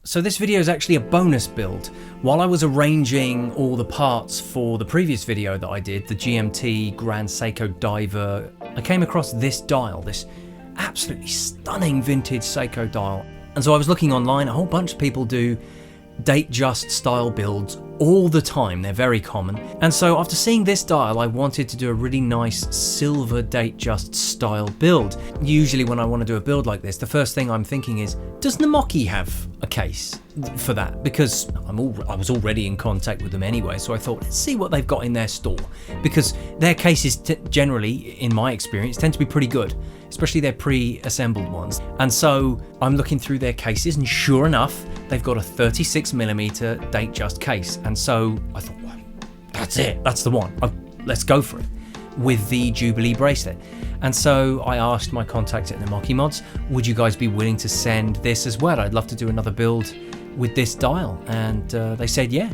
So this video is actually a bonus build. While I was arranging all the parts for the previous video that I did, the GMT Grand Seiko Diver, I came across this dial, this absolutely stunning vintage Seiko dial. And so I was looking online, a whole bunch of people do Datejust style builds all the time, they're very common. And so after seeing this dial, I wanted to do a really nice silver Datejust style build. Usually when I want to do a build like this, the first thing I'm thinking is, does Namoki have a case for that? Because I was already in contact with them anyway, so I thought, let's see what they've got in their store. Because their cases generally, in my experience, tend to be pretty good, especially their pre-assembled ones. And so I'm looking through their cases, and sure enough, they've got a 36mm Datejust case. And so I thought, well, that's it, that's the one. Let's go for it, with the Jubilee bracelet. And so I asked my contact at Namoki Mods, would you guys be willing to send this as well? I'd love to do another build with this dial. And they said, yeah.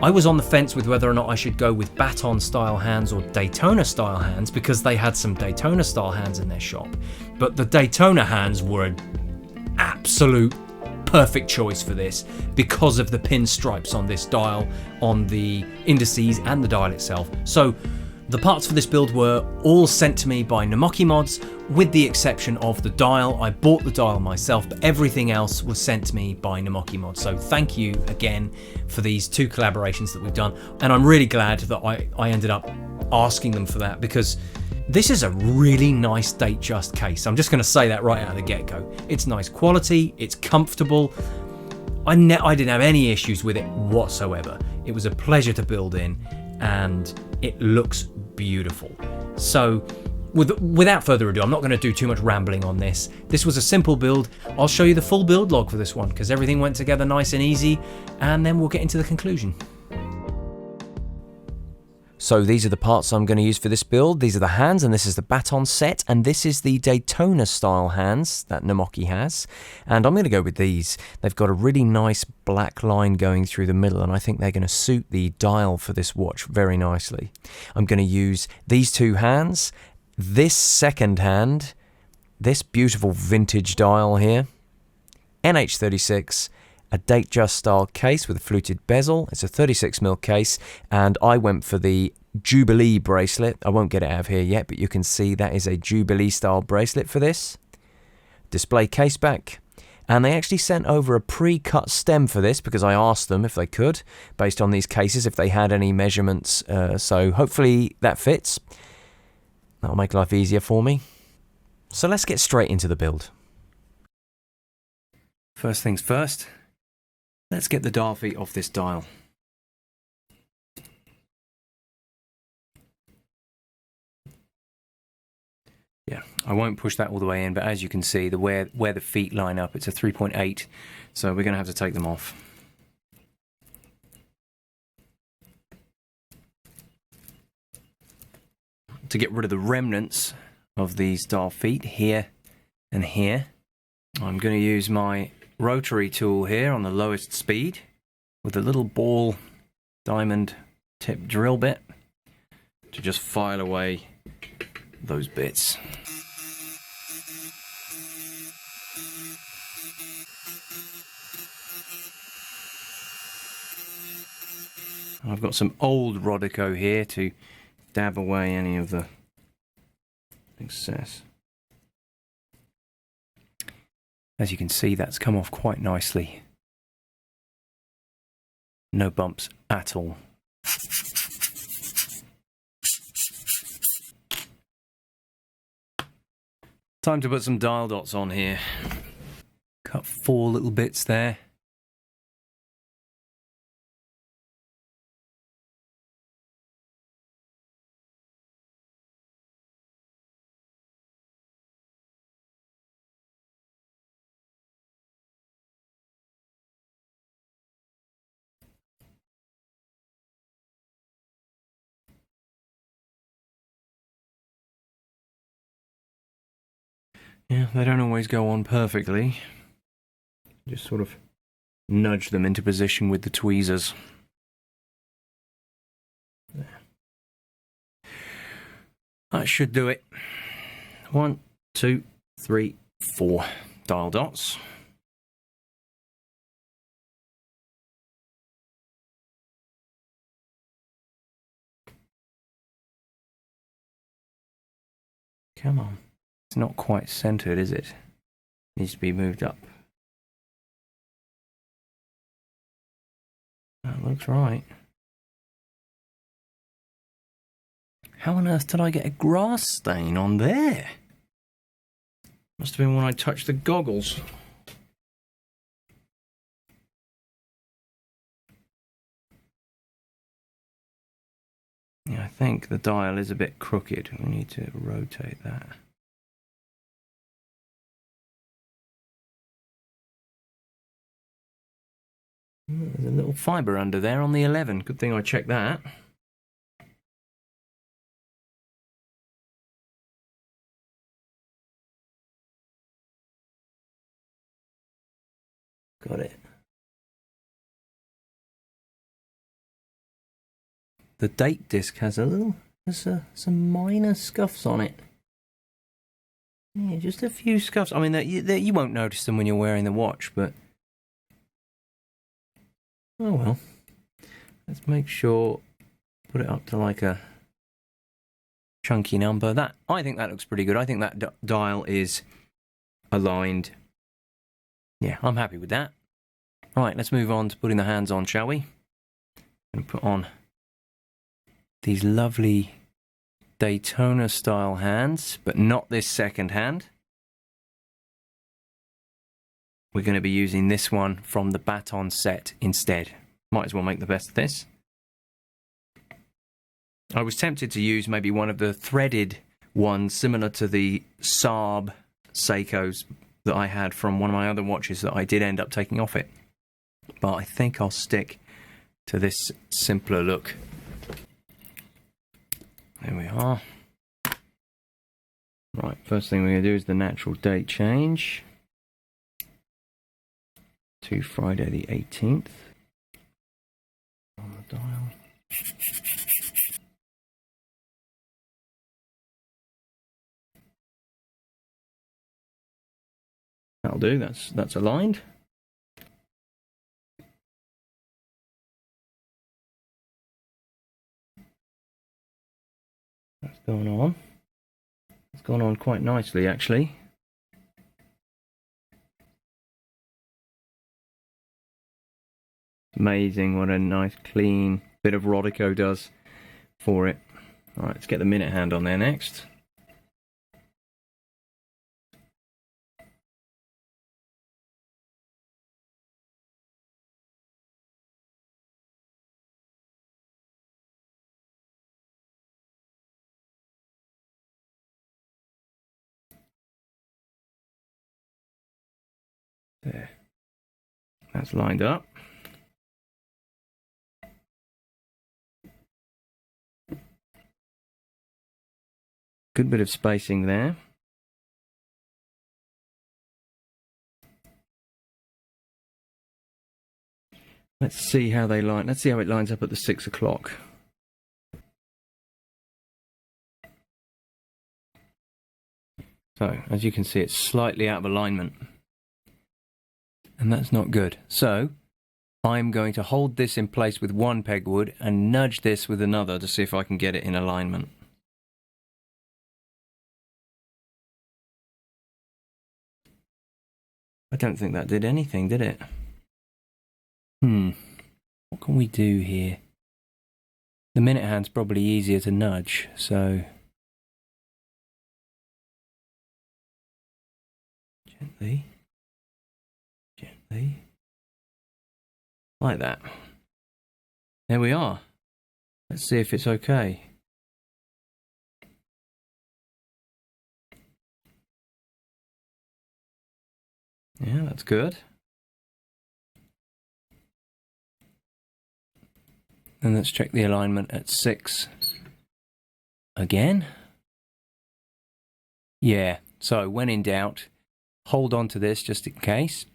I was on the fence with whether or not I should go with baton style hands or Daytona style hands, because they had some Daytona style hands in their shop. But the Daytona hands were an absolute perfect choice for this because of the pinstripes on this dial, on the indices and the dial itself. So the parts for this build were all sent to me by Namoki Mods, with the exception of the dial. I bought the dial myself, but everything else was sent to me by Namoki Mods. So thank you again for these two collaborations that we've done. And I'm really glad that I ended up asking them for that, because this is a really nice Datejust case. I'm just going to say that right out of the get-go. It's nice quality, it's comfortable. I didn't have any issues with it whatsoever. It was a pleasure to build in, and it looks beautiful. So without further ado, I'm not going to do too much rambling on this. This was a simple build. I'll show you the full build log for this one, because everything went together nice and easy, and then we'll get into the conclusion. So these are the parts I'm going to use for this build. These are the hands, and this is the baton set, and this is the Daytona style hands that Namoki has. And I'm going to go with these. They've got a really nice black line going through the middle, and I think they're going to suit the dial for this watch very nicely. I'm going to use these two hands, this second hand, this beautiful vintage dial here, NH36, a Datejust style case with a fluted bezel. It's a 36mm case, and I went for the Jubilee bracelet. I won't get it out of here yet, but you can see that is a Jubilee style bracelet for this. Display Caseback, and they actually sent over a pre-cut stem for this, because I asked them if they could, based on these cases, if they had any measurements, so hopefully that fits. That'll make life easier for me. So let's get straight into the build. First things first, let's get the dial feet off this dial. Yeah, I won't push that all the way in, but as you can see, where the feet line up, it's a 3.8, so we're going to have to take them off. To get rid of the remnants of these dial feet here and here, I'm going to use my rotary tool here on the lowest speed with a little ball diamond tip drill bit to just file away those bits. I've got some old Rodico here to dab away any of the excess. As you can see, that's come off quite nicely. No bumps at all. Time to put some dial dots on here. Cut 4 little bits there. Yeah, they don't always go on perfectly. Just sort of nudge them into position with the tweezers. There. That should do it. 1, 2, 3, 4 dial dots. Come on. It's not quite centered, is it? Needs to be moved up. That looks right. How on earth did I get a grass stain on there? Must have been when I touched the goggles. Yeah, I think the dial is a bit crooked. We need to rotate that. There's a little fibre under there on the 11. Good thing I checked that. Got it. The date disc has some minor scuffs on it. Yeah, just a few scuffs. I mean, you won't notice them when you're wearing the watch, but oh well. Let's make sure, put it up to like a chunky number. I think that looks pretty good. I think that dial is aligned. Yeah, I'm happy with that. Right, let's move on to putting the hands on, shall we? And put on these lovely Daytona style hands, but not this second hand. We're going to be using this one from the baton set instead. Might as well make the best of this. I was tempted to use maybe one of the threaded ones similar to the Saab Seikos that I had from one of my other watches that I did end up taking off it. But I think I'll stick to this simpler look. There we are. Right, first thing we're going to do is the natural date change to Friday the 18th on the dial. That'll do, that's aligned. That's going on. It's gone on quite nicely, actually. Amazing what a nice clean bit of Rodico does for it. Alright, let's get the minute hand on there next. There. That's lined up. Good bit of spacing there. Let's see how they line. Let's see how it lines up at the 6 o'clock. So, as you can see, it's slightly out of alignment. And that's not good. So, I'm going to hold this in place with one pegwood and nudge this with another to see if I can get it in alignment. I don't think that did anything, did it? What can we do here? The minute hand's probably easier to nudge, so gently, gently, like that. There we are. Let's see if it's okay. Yeah, that's good. And let's check the alignment at 6 again. Yeah, so when in doubt, hold on to this just in case,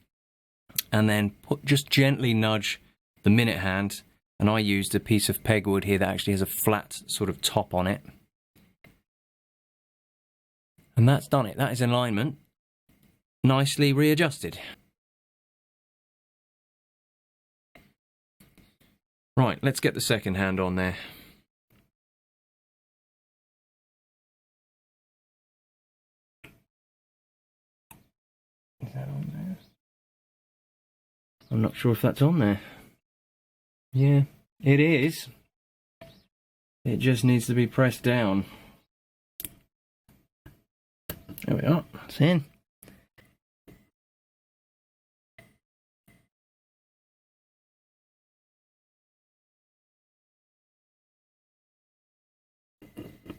and then just gently nudge the minute hand. And I used a piece of pegwood here that actually has a flat sort of top on it. And that's done it. That is alignment. Nicely readjusted. Right, let's get the second hand on there. that on there? I'm not sure if that's on there. Yeah, it is. It just needs to be pressed down. There we are, it's in.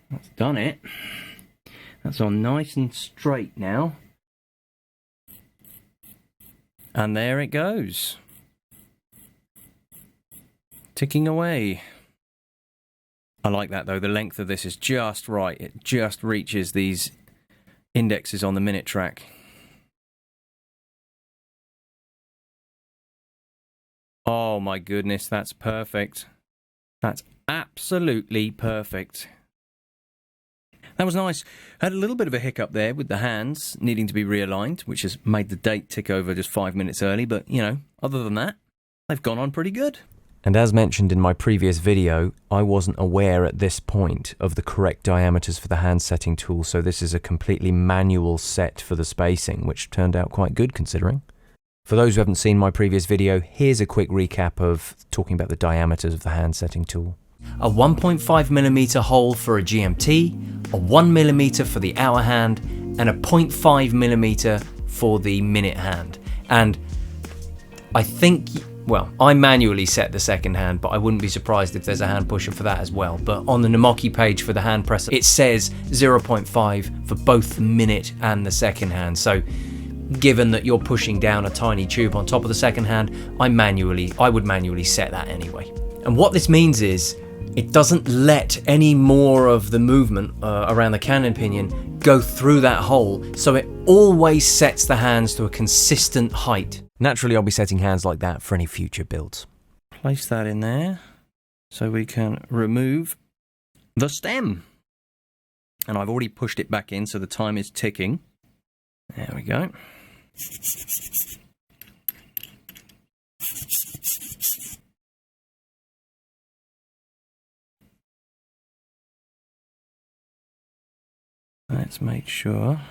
That's done it. That's on nice and straight now. And there it goes. Ticking away. I like that though, the length of this is just right. It just reaches these indexes on the minute track. Oh my goodness, that's perfect. That's absolutely perfect. That was nice. Had a little bit of a hiccup there with the hands needing to be realigned, which has made the date tick over just 5 minutes early, but, you know, other than that, they've gone on pretty good. And as mentioned in my previous video, I wasn't aware at this point of the correct diameters for the hand setting tool, so this is a completely manual set for the spacing, which turned out quite good considering. For those who haven't seen my previous video, here's a quick recap of talking about the diameters of the hand setting tool. A 1.5mm hole for a GMT, a 1mm for the hour hand, and a 0.5mm for the minute hand. And I think, well, I manually set the second hand, but I wouldn't be surprised if there's a hand pusher for that as well. But on the Namoki page for the hand presser, it says 0.5 for both the minute and the second hand. So given that you're pushing down a tiny tube on top of the second hand, I would manually set that anyway. And what this means is it doesn't let any more of the movement around the cannon pinion go through that hole, so it always sets the hands to a consistent height. Naturally, I'll be setting hands like that for any future builds. Place that in there so we can remove the stem. And I've already pushed it back in, so the time is ticking. There we go. Let's make sure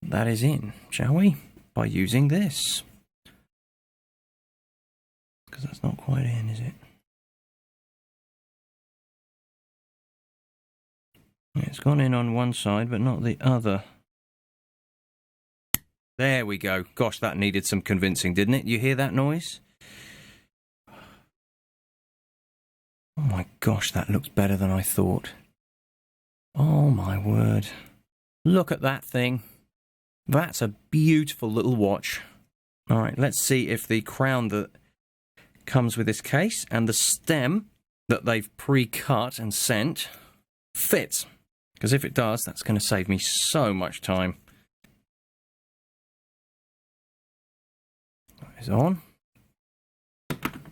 that is in, shall we? By using this. Because that's not quite in, is it? It's gone in on one side, but not the other. There we go. Gosh, that needed some convincing, didn't it? You hear that noise? Oh my gosh, that looks better than I thought. Oh my word. Look at that thing. That's a beautiful little watch. Alright, let's see if the crown that comes with this case and the stem that they've pre-cut and sent fits. Because if it does, that's going to save me so much time. That is on.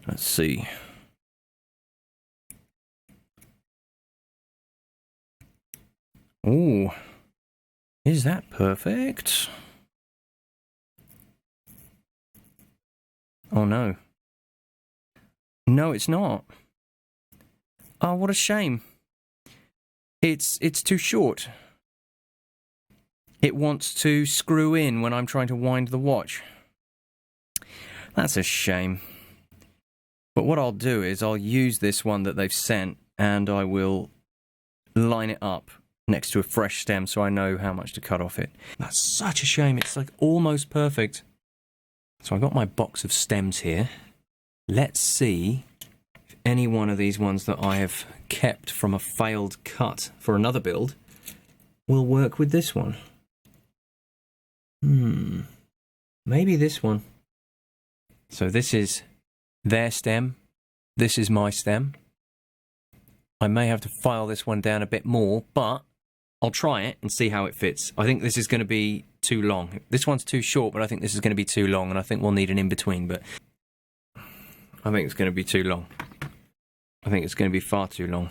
Let's see. Ooh, is that perfect? Oh no. No, it's not. Oh, what a shame. It's too short. It wants to screw in when I'm trying to wind the watch. That's a shame. But what I'll do is I'll use this one that they've sent and I will line it up next to a fresh stem so I know how much to cut off it. That's such a shame. It's like almost perfect. So I got my box of stems here. Let's see if any one of these ones that I have kept from a failed cut for another build will work with this one. Maybe this one. So this is their stem. This is my stem. I may have to file this one down a bit more, but I'll try it and see how it fits. I think this is going to be too long. This one's too short, but I think this is going to be too long, and I think we'll need an in-between, but I think it's going to be too long. I think it's going to be far too long.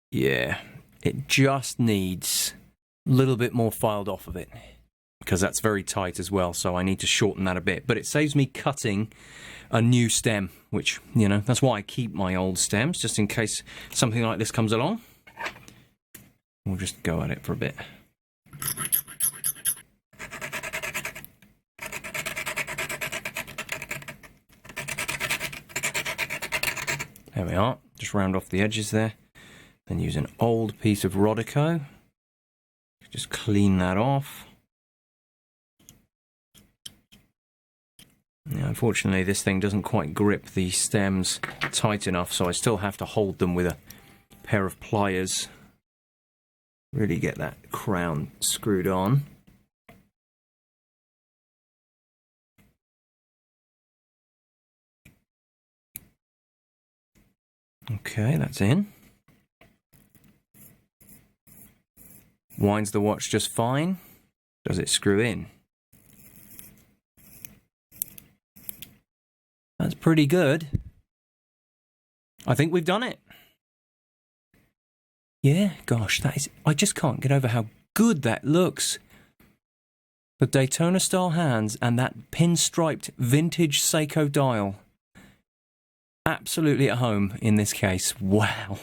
Yeah, it just needs a little bit more filed off of it. because that's very tight as well, so I need to shorten that a bit. But it saves me cutting a new stem, which, you know, that's why I keep my old stems, just in case something like this comes along. We'll just go at it for a bit. There we are, just round off the edges there. Then use an old piece of Rodico. Just clean that off. Now, unfortunately, this thing doesn't quite grip the stems tight enough, so I still have to hold them with a pair of pliers. Really get that crown screwed on. Okay, that's in. Winds the watch just fine. Does it screw in? That's pretty good. I think we've done it. Yeah, gosh, that is... I just can't get over how good that looks. The Daytona Style hands and that pinstriped vintage Seiko dial. Absolutely at home in this case. Wow.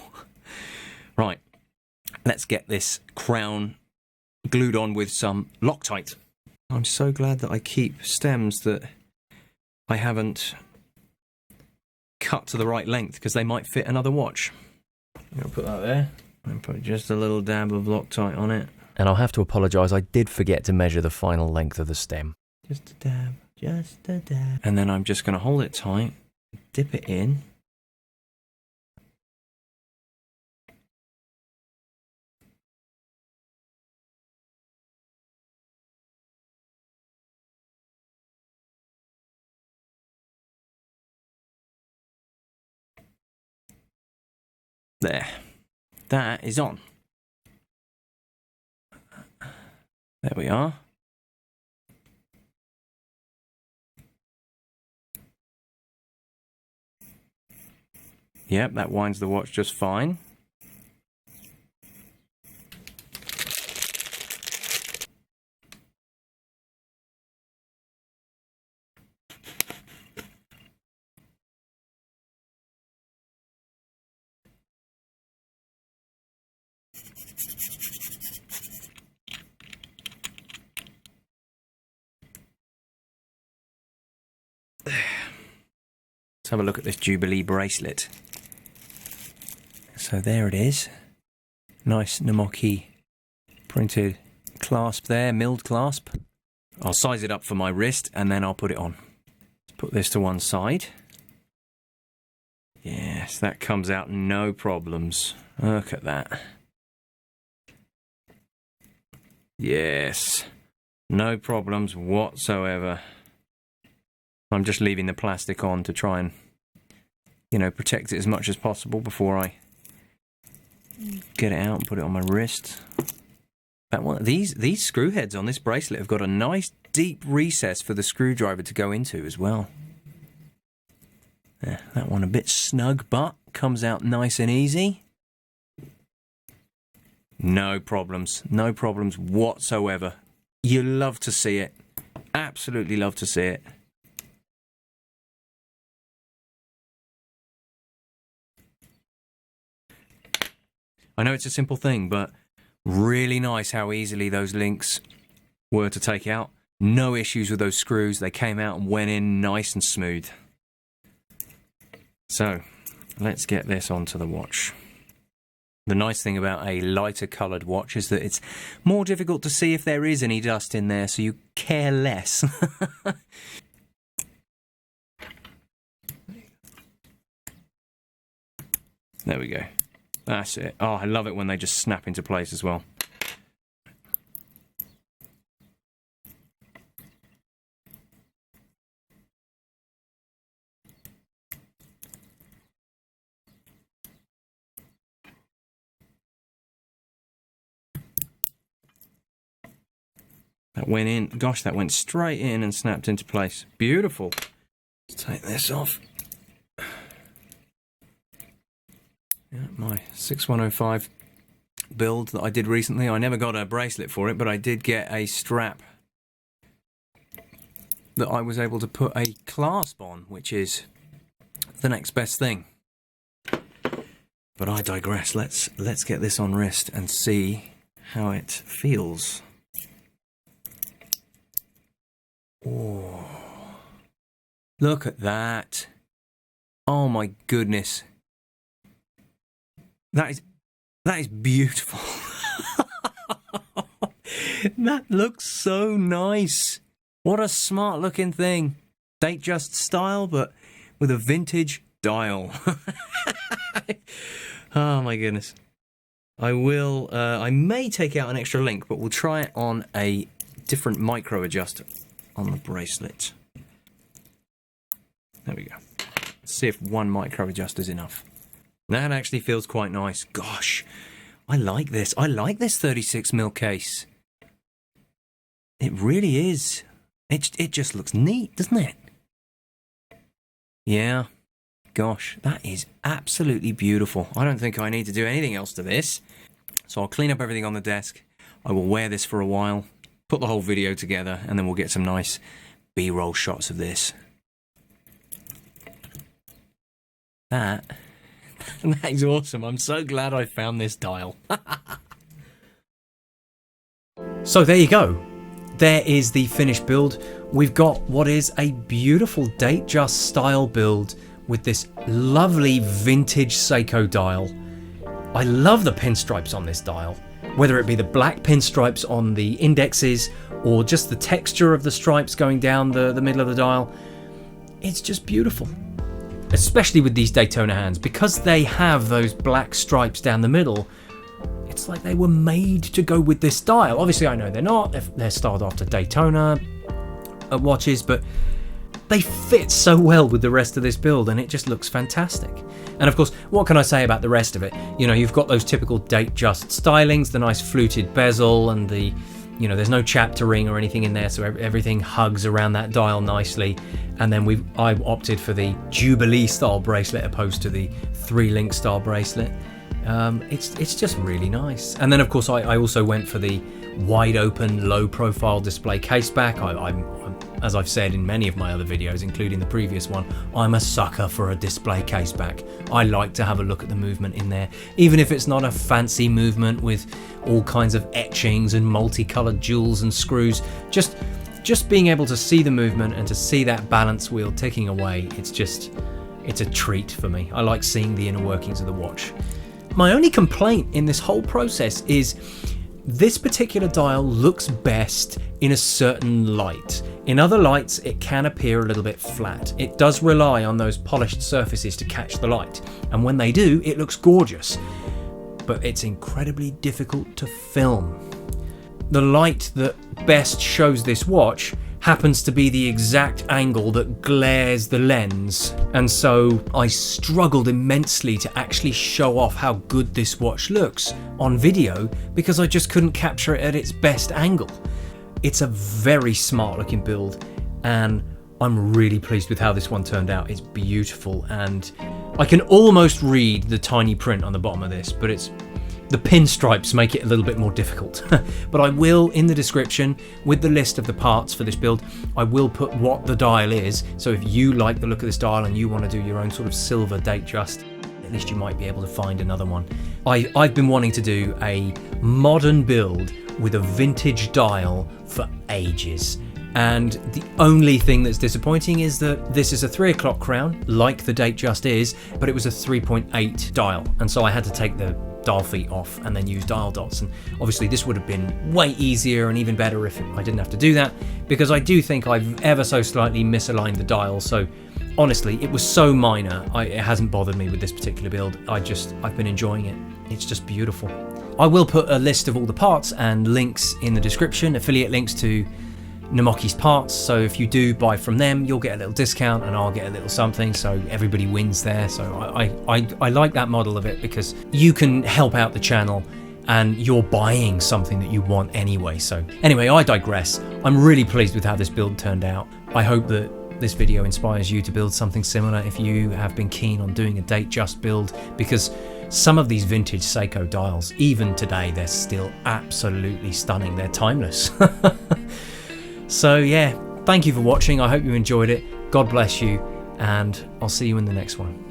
Right, let's get this crown glued on with some Loctite. I'm so glad that I keep stems that I haven't cut to the right length, because they might fit another watch. I'm going to put that there and put just a little dab of Loctite on it. And I'll have to apologise, I did forget to measure the final length of the stem. Just a dab, just a dab. And then I'm just going to hold it tight, dip it in. There, that is on. There we are. Yep, that winds the watch just fine. Let's have a look at this Jubilee bracelet. So there it is. Nice Namoki printed clasp there, milled clasp. I'll size it up for my wrist and then I'll put it on. Let's put this to one side. Yes, that comes out no problems. Look at that. Yes, no problems whatsoever. I'm just leaving the plastic on to try and, you know, protect it as much as possible before I get it out and put it on my wrist. That one, these screw heads on this bracelet have got a nice deep recess for the screwdriver to go into as well. Yeah, that one a bit snug, but comes out nice and easy. No problems whatsoever. You love to see it. Absolutely love to see it. I know it's a simple thing, but really nice how easily those links were to take out. No issues with those screws. They came out and went in nice and smooth. So, let's get this onto the watch. The nice thing about a lighter coloured watch is that it's more difficult to see if there is any dust in there, so you care less. There we go. That's it. Oh, I love it when they just snap into place as well. That went in. Gosh, that went straight in and snapped into place. Beautiful. Let's take this off. Yeah, my 6105 build that I did recently. I never got a bracelet for it, but I did get a strap that I was able to put a clasp on, which is the next best thing. But I digress. Let's get this on wrist and see how it feels. Oh, look at that. Oh my goodness. That is beautiful. That looks so nice. What a smart looking thing. Datejust style, but with a vintage dial. Oh my goodness. I may take out an extra link, but we'll try it on a different micro adjust on the bracelet. There we go. Let's see if one micro adjust is enough. That actually feels quite nice. Gosh, I like this. I like this 36mm case. It really is. It just looks neat, doesn't it? Yeah. Gosh, that is absolutely beautiful. I don't think I need to do anything else to this. So I'll clean up everything on the desk. I will wear this for a while, put the whole video together, and then we'll get some nice B-roll shots of this. That is awesome. I'm so glad I found this dial. So there you go. There is the finished build. We've got what is a beautiful Datejust style build with this lovely vintage Seiko dial. I love the pinstripes on this dial, whether it be the black pinstripes on the indexes or just the texture of the stripes going down the middle of the dial. It's just beautiful. Especially with these Daytona hands, because they have those black stripes down the middle. It's like they were made to go with this dial. Obviously, I know they're not. They're styled after Daytona watches, but they fit so well with the rest of this build, and it just looks fantastic. And of course, what can I say about the rest of it? You know, you've got those typical Datejust stylings, the nice fluted bezel, and the, you know, there's no chapter ring or anything in there, so everything hugs around that dial nicely. And then I opted for the Jubilee style bracelet opposed to the 3-link style bracelet. It's just really nice. And then of course I also went for the wide open low profile display caseback. I'm as I've said in many of my other videos, including the previous one, I'm a sucker for a display caseback. I like to have a look at the movement in there, even if it's not a fancy movement with all kinds of etchings and multicolored jewels and screws. Just being able to see the movement and to see that balance wheel ticking away, it's a treat for me. I like seeing the inner workings of the watch. My only complaint in this whole process is this particular dial looks best in a certain light. In other lights, it can appear a little bit flat. It does rely on those polished surfaces to catch the light, and when they do, it looks gorgeous. But it's incredibly difficult to film. The light that best shows this watch happens to be the exact angle that glares the lens, and so I struggled immensely to actually show off how good this watch looks on video because I just couldn't capture it at its best angle. It's a very smart looking build, and I'm really pleased with how this one turned out. It's beautiful, and I can almost read the tiny print on the bottom of this, but the pinstripes make it a little bit more difficult. But I will, in the description, with the list of the parts for this build, I will put what the dial is. So if you like the look of this dial and you want to do your own sort of silver Datejust, at least you might be able to find another one. I've been wanting to do a modern build with a vintage dial for ages. And the only thing that's disappointing is that this is a 3 o'clock crown, like the Datejust is, but it was a 3.8 dial. And so I had to take the dial feet off and then use dial dots, and obviously this would have been way easier and even better if I didn't have to do that, because I do think I've ever so slightly misaligned the dial. So honestly, it was so minor, it hasn't bothered me with this particular build. I've been enjoying it. It's just beautiful. I will put a list of all the parts and links in the description, affiliate links to Namoki's parts, so if you do buy from them, you'll get a little discount and I'll get a little something, so everybody wins there. So I like that model of it, because you can help out the channel and you're buying something that you want anyway. So anyway, I digress. I'm really pleased with how this build turned out. I hope that this video inspires you to build something similar if you have been keen on doing a Datejust build, because some of these vintage Seiko dials, even today, they're still absolutely stunning. They're timeless. So yeah, Thank you for watching. I hope you enjoyed it. God bless you, and I'll see you in the next one.